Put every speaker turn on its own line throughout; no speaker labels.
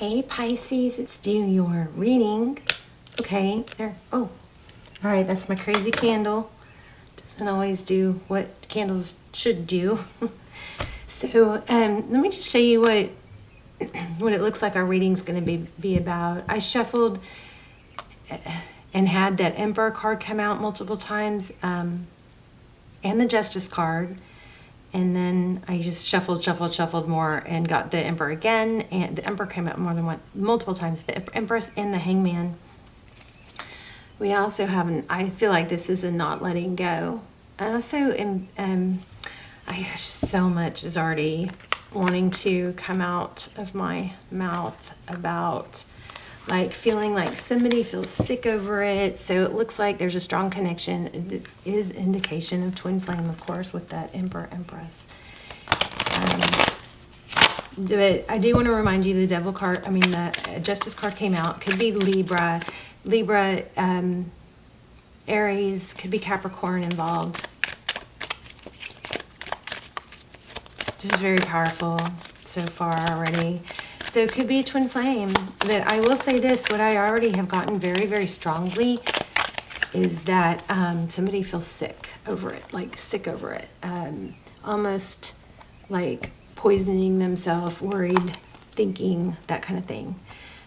Hey Pisces, it's Do Your Reading. Okay, there. Oh, all right, that's my crazy candle. Doesn't always do what candles should do. So let me just show you what it looks like our reading's going to be about. I shuffled and had that Emperor card come out multiple times, and the Justice card. And then I just shuffled more and got the Emperor again. And the Emperor came out multiple times. The Empress and the Hangman. We also have I feel like this is a not letting go. I also am, just so much is already wanting to come out of my mouth about like feeling like somebody feels sick over it. So it looks like there's a strong connection. It is indication of twin flame, of course, with that Emperor Empress. But I do want to remind you the Devil card, the Justice card came out. Could be Libra, Aries, could be Capricorn involved. This is very powerful so far already. So it could be a twin flame. But I will say this, what I already have gotten very, very strongly is that somebody feels sick over it, almost like poisoning themselves, worried, thinking, that kind of thing.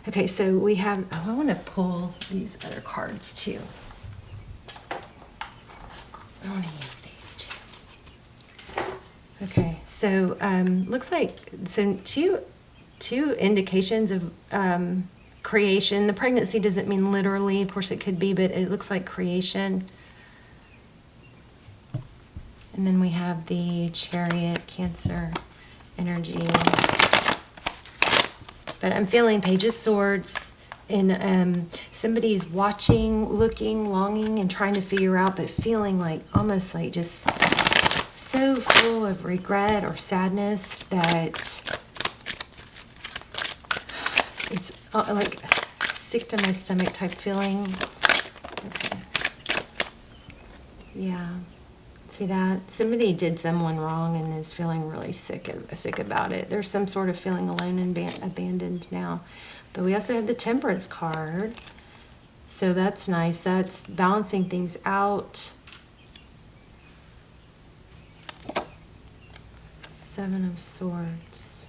Okay, so we have, I want to pull these other cards too. I want to use these too. Okay, so looks like two indications of creation. The pregnancy doesn't mean literally, of course it could be, but it looks like creation. And then we have the Chariot, Cancer energy. But I'm feeling Page of Swords, and somebody's watching, looking, longing, and trying to figure out, but feeling like almost like just so full of regret or sadness that it's like sick to my stomach type feeling. Okay. Yeah. See that? Somebody did someone wrong and is feeling really sick about it. There's some sort of feeling alone and abandoned now. But we also have the Temperance card. So that's nice. That's balancing things out. Seven of Swords.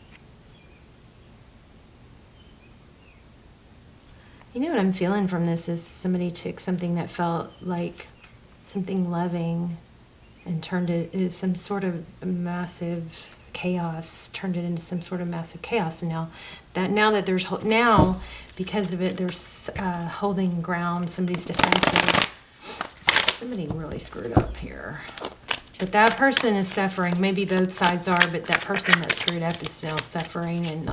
You know what I'm feeling from this is somebody took something that felt like something loving and turned it into some sort of massive chaos, turned it into some sort of massive chaos. And now because of it, there's holding ground, somebody's defensive. Somebody really screwed up here. But that person is suffering. Maybe both sides are, but that person that screwed up is still suffering and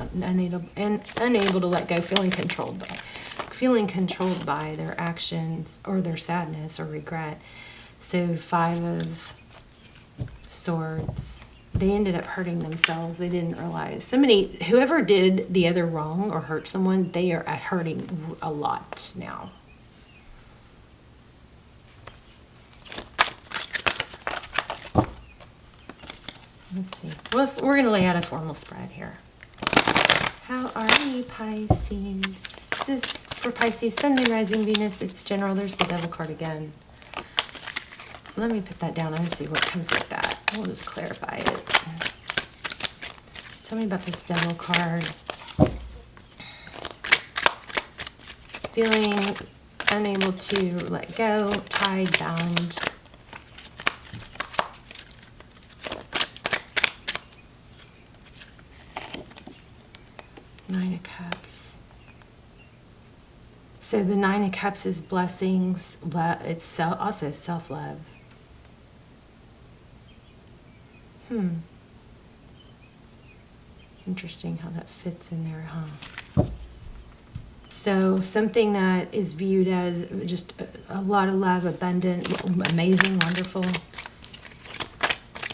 unable to let go, feeling controlled by their actions or their sadness or regret. So 5 of Swords. They ended up hurting themselves. They didn't realize. Whoever did the other wrong or hurt someone, they are hurting a lot now. Let's see. Well, we're going to lay out a formal spread here. How are you, Pisces? This is for Pisces, Sun, Moon, Rising, Venus. It's general. There's the Devil card again. Let me put that down and see what comes with that. We'll just clarify it. Tell me about this Devil card. Feeling unable to let go, tied, bound. Nine of Cups. So the Nine of Cups is blessings. It's also self-love. Interesting how that fits in there, huh? So something that is viewed as just a lot of love, abundant, amazing, wonderful.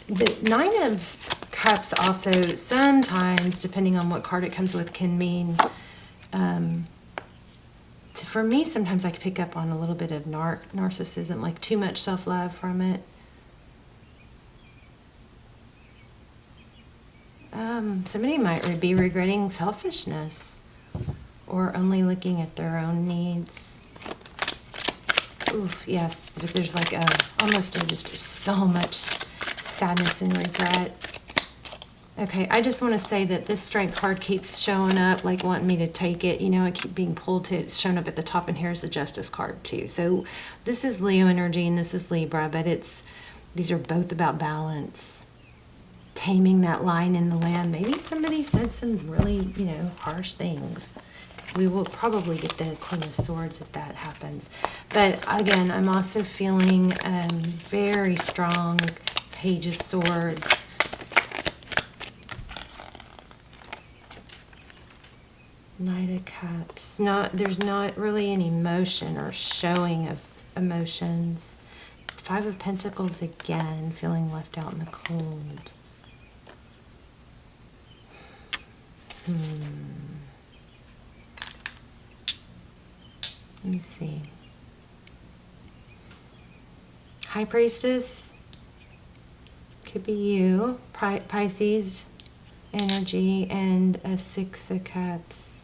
The Nine of Cups also sometimes, depending on what card it comes with, can mean, for me, sometimes I can pick up on a little bit of narcissism, like too much self-love from it. Somebody might be regretting selfishness or only looking at their own needs. Oof, yes, but there's like just so much sadness and regret. Okay, I just want to say that this Strength card keeps showing up, like wanting me to take it. You know, I keep being pulled to it. It's showing up at the top, and here's the Justice card too. So this is Leo energy and this is Libra, but these are both about balance. Taming that line in the land. Maybe somebody said some really, harsh things. We will probably get the Queen of Swords if that happens. But again, I'm also feeling very strong Page of Swords. Knight of Cups. There's not really any emotion or showing of emotions. Five of Pentacles again, feeling left out in the cold. Let me see. High Priestess. Could be you. Pisces energy and a Six of Cups.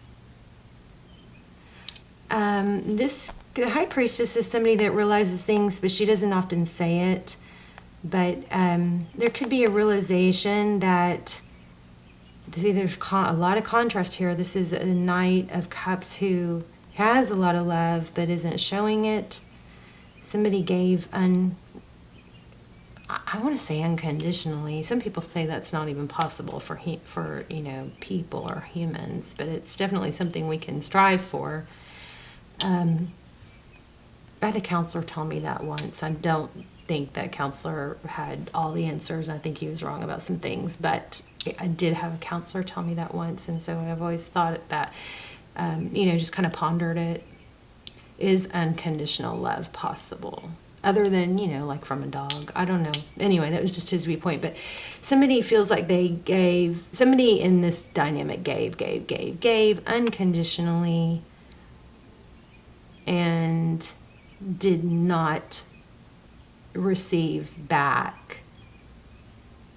The High Priestess is somebody that realizes things, but she doesn't often say it. But there could be a realization that, see, there's a lot of contrast here. This is a Knight of Cups who has a lot of love, but isn't showing it. Somebody gave I want to say unconditionally. Some people say that's not even possible for people or humans, but it's definitely something we can strive for. I had a counselor tell me that once. I don't think that counselor had all the answers. I think he was wrong about some things, but I did have a counselor tell me that once, and so I've always thought that, just kind of pondered it. Is unconditional love possible? Other than, like from a dog. I don't know. Anyway, that was just his viewpoint. But somebody feels like somebody in this dynamic gave unconditionally and did not receive back.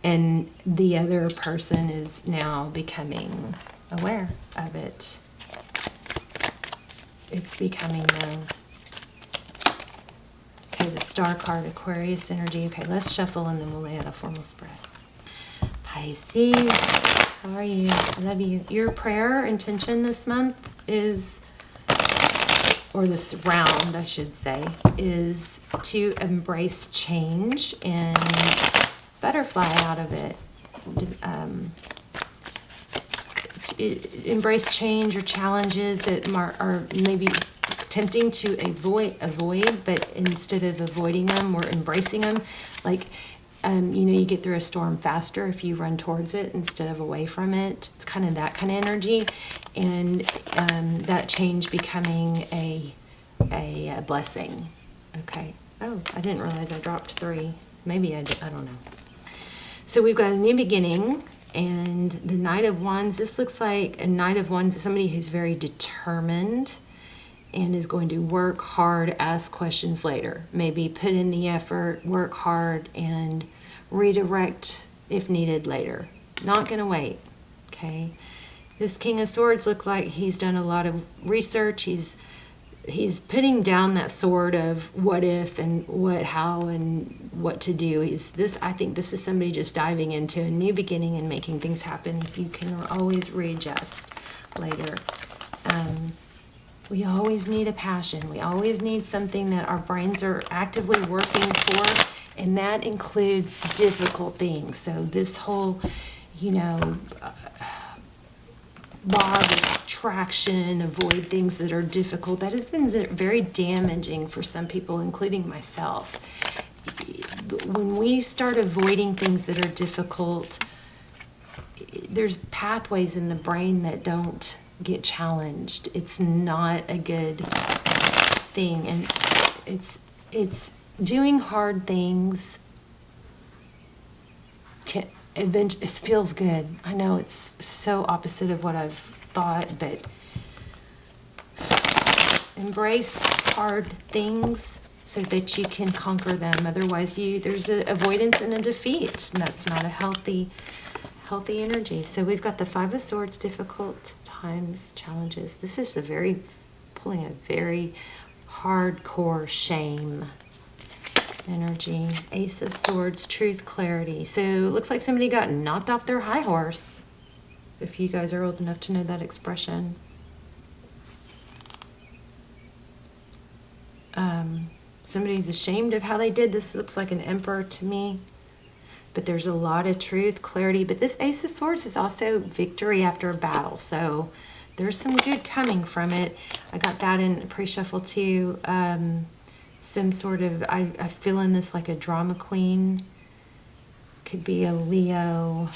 And the other person is now becoming aware of it. It's becoming known. Okay, the Star card, Aquarius energy. Okay, let's shuffle and then we'll lay out a formal spread. Pisces, how are you? I love you. Your prayer intention this month is, or this round, I should say, is to embrace change and butterfly out of it. Embrace change or challenges that are maybe tempting to avoid, but instead of avoiding them, we're embracing them. Like, you get through a storm faster if you run towards it instead of away from it. It's kind of that kind of energy, and that change becoming a blessing. Okay. Oh, I didn't realize I dropped 3. Maybe I did. I don't know. So we've got a new beginning. And the Knight of Wands, this looks like a Knight of Wands is somebody who's very determined and is going to work hard, ask questions later. Maybe put in the effort, work hard, and redirect if needed later. Not going to wait, okay? This King of Swords looks like he's done a lot of research. He's putting down that sword of what if and what, how, and what to do. I think this is somebody just diving into a new beginning and making things happen. You can always readjust later. We always need a passion. We always need something that our brains are actively working for, and that includes difficult things. So this whole, law of attraction, avoid things that are difficult, that has been very damaging for some people, including myself. When we start avoiding things that are difficult, there's pathways in the brain that don't get challenged. It's not a good thing, and it's doing hard things it feels good. I know it's so opposite of what I've thought, but embrace hard things so that you can conquer them. Otherwise, there's an avoidance and a defeat, and that's not a healthy energy. So we've got the Five of Swords, difficult times, challenges. This is pulling a very hardcore shame energy. Ace of Swords, truth, clarity. So it looks like somebody got knocked off their high horse, if you guys are old enough to know that expression. Somebody's ashamed of how they did. This looks like an Emperor to me. But there's a lot of truth, clarity. But this Ace of Swords is also victory after a battle. So there's some good coming from it. I got that in pre-shuffle too. Some sort of, I feel in this like a drama queen. Could be a Leo.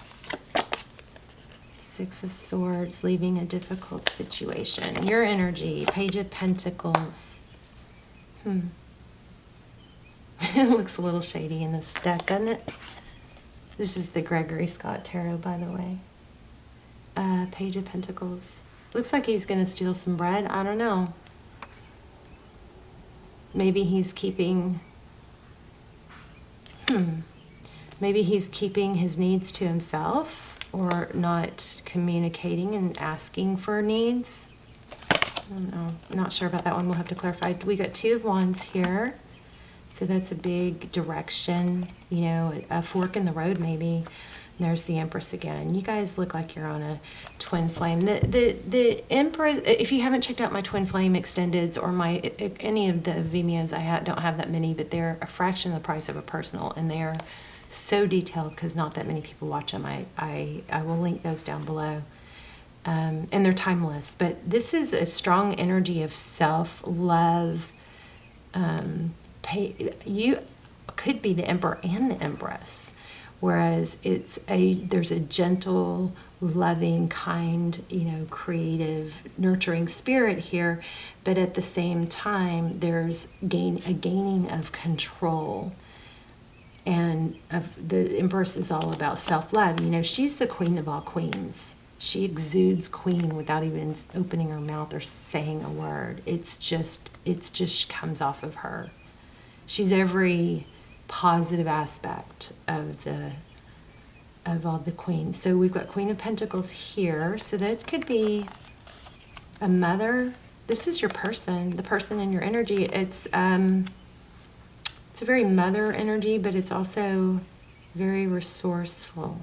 Six of Swords, leaving a difficult situation. Your energy, Page of Pentacles. It looks a little shady in this deck, doesn't it? This is the Gregory Scott Tarot, by the way. Page of Pentacles. Looks like he's going to steal some bread. I don't know. Maybe he's keeping... Maybe he's keeping his needs to himself, or not communicating and asking for needs. I don't know. I'm not sure about that one. We'll have to clarify. We got Two of Wands here. So that's a big direction, you know, a fork in the road maybe. And there's the Empress again. You guys look like you're on a twin flame. The Empress, if you haven't checked out my twin flame extendeds or any of the Vimeos, don't have that many, but they're a fraction of the price of a personal, and they're so detailed because not that many people watch them. I will link those down below. And they're timeless. But this is a strong energy of self-love. You could be the Emperor and the Empress, whereas there's a gentle, loving, kind, you know, creative, nurturing spirit here, but at the same time there's a gaining of control. And the Empress is all about self-love. You know, she's the queen of all queens. She exudes queen without even opening her mouth or saying a word. It just comes off of her. She's every positive aspect of all the queens. So we've got Queen of Pentacles here. So that could be a mother. This is your person, the person in your energy. It's a very mother energy, but it's also very resourceful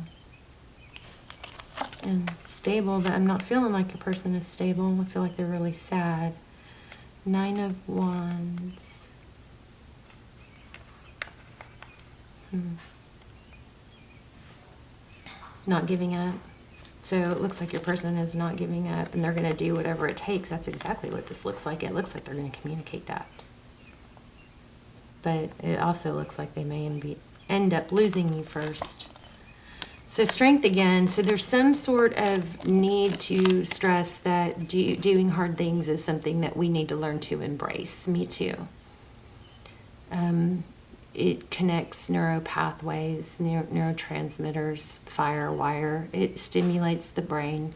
and stable. But I'm not feeling like your person is stable. I feel like they're really sad. Nine of Wands. Not giving up. So it looks like your person is not giving up, and they're going to do whatever it takes. That's exactly what this looks like. It looks like they're going to communicate that. But it also looks like they may end up losing you first. So Strength again. So there's some sort of need to stress that doing hard things is something that we need to learn to embrace. Me too. It connects neural pathways, neurotransmitters, firewire. It stimulates the brain.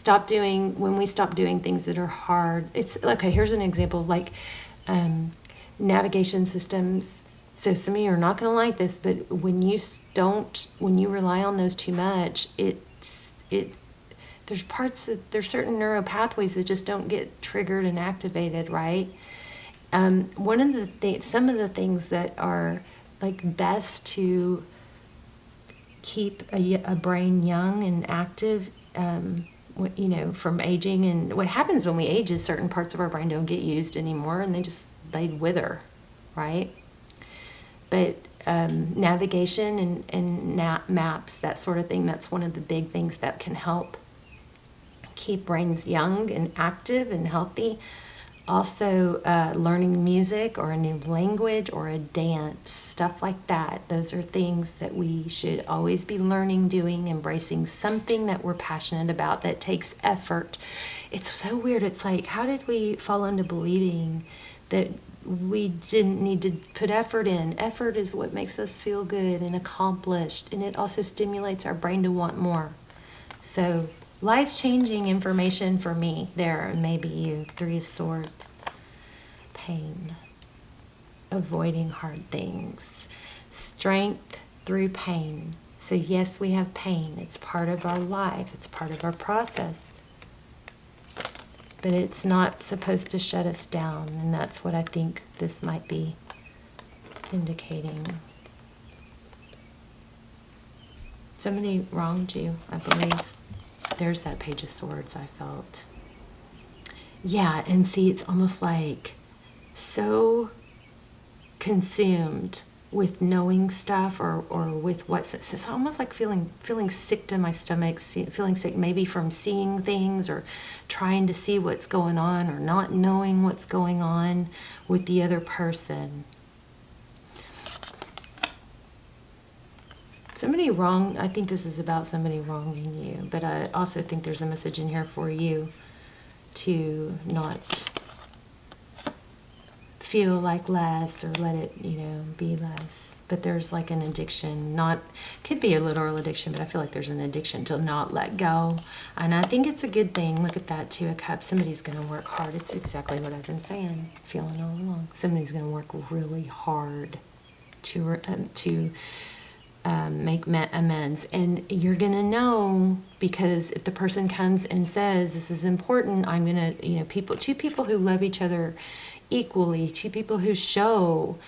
When we stop doing things that are hard. It's okay. Here's an example, like navigation systems. So some of you are not going to like this, but when you rely on those too much, there's certain neural pathways that just don't get triggered and activated, right? Some of the things that are like best to keep a brain young and active, you know, from aging. And what happens when we age is certain parts of our brain don't get used anymore, and they wither, right? But navigation and maps, that sort of thing, that's one of the big things that can help keep brains young and active and healthy. Also, learning music or a new language or a dance, stuff like that. Those are things that we should always be learning, doing, embracing something that we're passionate about that takes effort. It's so weird. It's like, how did we fall into believing that we didn't need to put effort in? Effort is what makes us feel good and accomplished, and it also stimulates our brain to want more. So life-changing information for me there. Maybe you. Three of Swords. Pain. Avoiding hard things. Strength through pain. So yes, we have pain. It's part of our life. It's part of our process. but it's not supposed to shut us down, and that's what I think this might be indicating. Somebody wronged you, I believe. There's that Page of Swords I felt. Yeah, and see, it's almost like so consumed with knowing stuff or with what's, it's almost like feeling sick to my stomach, feeling sick maybe from seeing things or trying to see what's going on or not knowing what's going on with the other person. Somebody wrong, I think this is about somebody wronging you, but I also think there's a message in here for you to not feel like less or let it, you know, be less. But there's like an addiction, not, could be a literal addiction, but I feel like there's an addiction to not let go. And I think it's a good thing. Look at that, Two of Cups. Somebody's going to work hard. It's exactly what I've been saying, feeling all along. Somebody's going to work really hard to make amends, and you're gonna know, because if the person comes and says this is important, I'm gonna, you know, two people who love each other equally, two people who show,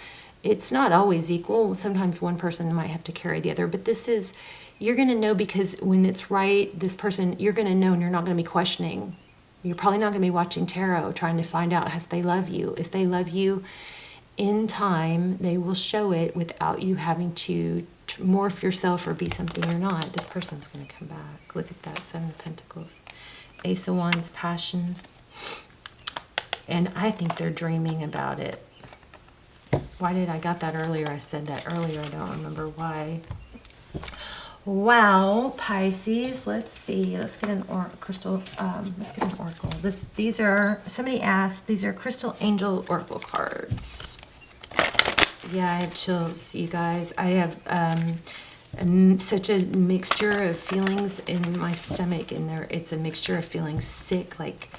it's not always equal, sometimes one person might have to carry the other, but this is, you're gonna know, because when it's right, this person, you're gonna know, and you're not gonna be questioning. You're probably not gonna be watching tarot trying to find out if they love you. If they love you, in time they will show it without you having to morph yourself or be something you're not. This person's going to come back. Look at that, Seven of Pentacles. Ace of Wands, passion. And I think they're dreaming about it. Why did I got that earlier? I said that earlier. I don't remember why. Wow, Pisces. Let's see. Let's get an crystal. Let's get an oracle. These are, somebody asked, these are crystal angel oracle cards. Yeah, I have chills, you guys. I have such a mixture of feelings in my stomach, and it's a mixture of feeling sick, like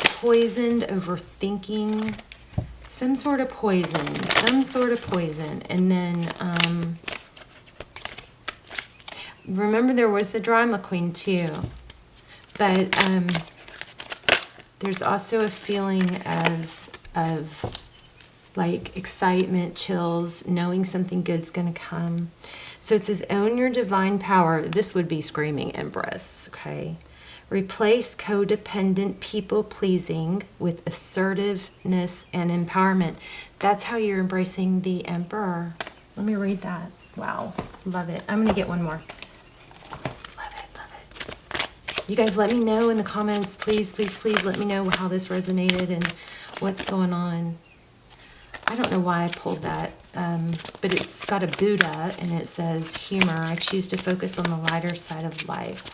poisoned, overthinking, some sort of poison, and then remember there was the drama queen too, but there's also a feeling of like excitement, chills, knowing something good's going to come. So it says, own your divine power. This would be screaming Empress, okay? Replace codependent people-pleasing with assertiveness and empowerment. That's how you're embracing the Emperor. Let me read that. Wow, love it. I'm going to get one more. Love it. You guys let me know in the comments. Please, please, please let me know how this resonated and what's going on. I don't know why I pulled that, but it's got a Buddha, and it says, humor. I choose to focus on the lighter side of life.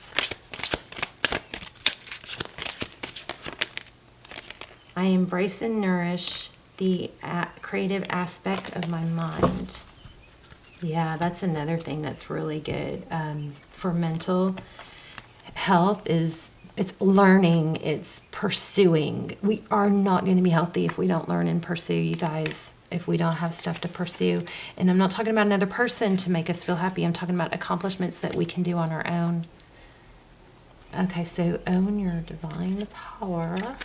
I embrace and nourish the creative aspect of my mind. Yeah, that's another thing that's really good for mental health is it's learning, it's pursuing. We are not going to be healthy if we don't learn and pursue, you guys, if we don't have stuff to pursue. And I'm not talking about another person to make us feel happy. I'm talking about accomplishments that we can do on our own. Okay, so own your divine power.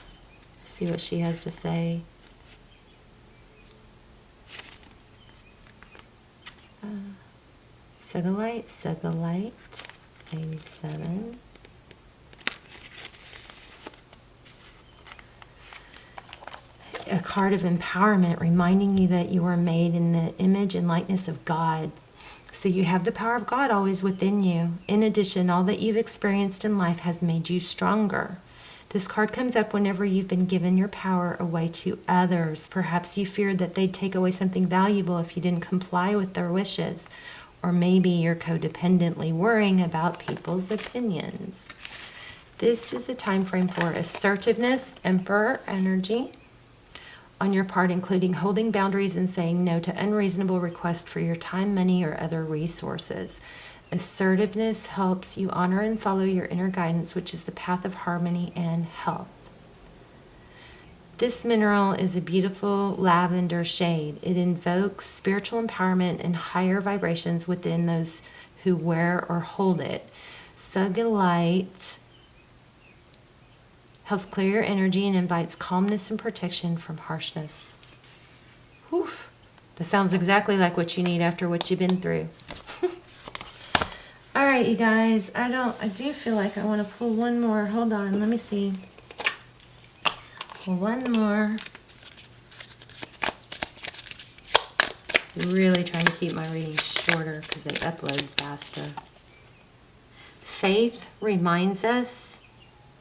See what she has to say. Set the light, 87. A card of empowerment reminding you that you are made in the image and likeness of God. So you have the power of God always within you. In addition, all that you've experienced in life has made you stronger. This card comes up whenever you've been given your power away to others. Perhaps you feared that they'd take away something valuable if you didn't comply with their wishes. Or maybe you're codependently worrying about people's opinions. This is a time frame for assertiveness, Emperor energy on your part, including holding boundaries and saying no to unreasonable requests for your time, money, or other resources. Assertiveness helps you honor and follow your inner guidance, which is the path of harmony and health. This mineral is a beautiful lavender shade. It invokes spiritual empowerment and higher vibrations within those who wear or hold it. Sugilite Helps clear your energy and invites calmness and protection from harshness. Whew. That sounds exactly like what you need after what you've been through. All right, you guys. I do feel like I want to pull one more. Hold on. Let me see. One more. Really trying to keep my readings shorter because they upload faster. Faith reminds us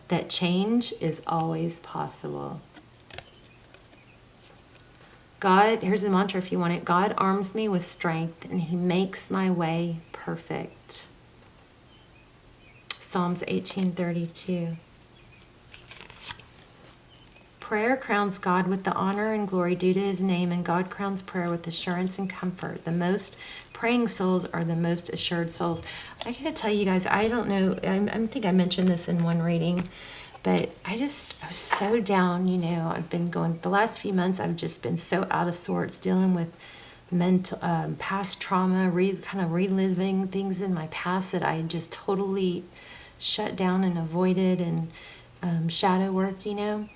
that change is always possible. God, here's a mantra if you want it. God arms me with strength and he makes my way perfect. Psalms 18:32. Prayer crowns God with the honor and glory due to his name, and God crowns prayer with assurance and comfort. The most praying souls are the most assured souls. I gotta tell you guys, I don't know, I think I mentioned this in one reading, but I was so down, you know. I've been going, the last few months, I've just been so out of sorts, dealing with mental, past trauma, kind of reliving things in my past that I just totally shut down and avoided, and shadow work, you know.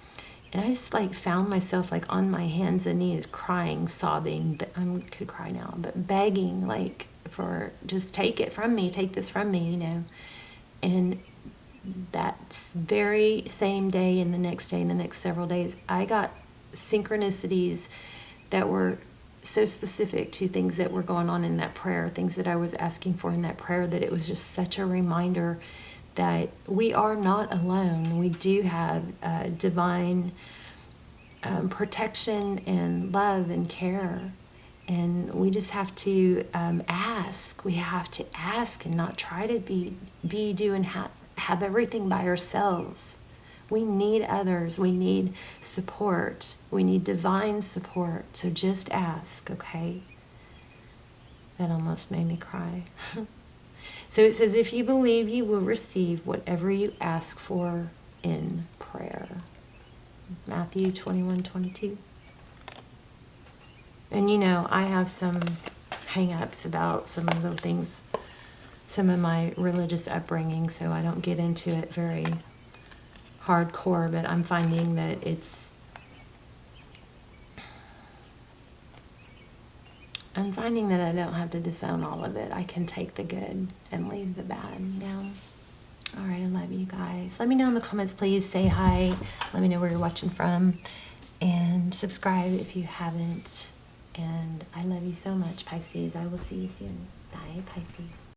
And I just like found myself like on my hands and knees crying, sobbing, but I could cry now, but begging like for just take it from me, take this from me, you know. And that very same day and the next day and the next several days, I got synchronicities that were so specific to things that were going on in that prayer, things that I was asking for in that prayer, that it was just such a reminder that we are not alone. We do have divine protection and love and care. And we just have to ask. We have to ask and not try to do and have everything by ourselves. We need others. We need support. We need divine support. So just ask, okay? That almost made me cry. So it says, if you believe, you will receive whatever you ask for in prayer. Matthew 21:22. And you know, I have some hang-ups about some of the things, some of my religious upbringing, so I don't get into it very hardcore, but I'm finding that I don't have to disown all of it. I can take the good and leave the bad, you know? All right, I love you guys. Let me know in the comments, please. Say hi. Let me know where you're watching from. And subscribe if you haven't. And I love you so much, Pisces. I will see you soon. Bye, Pisces.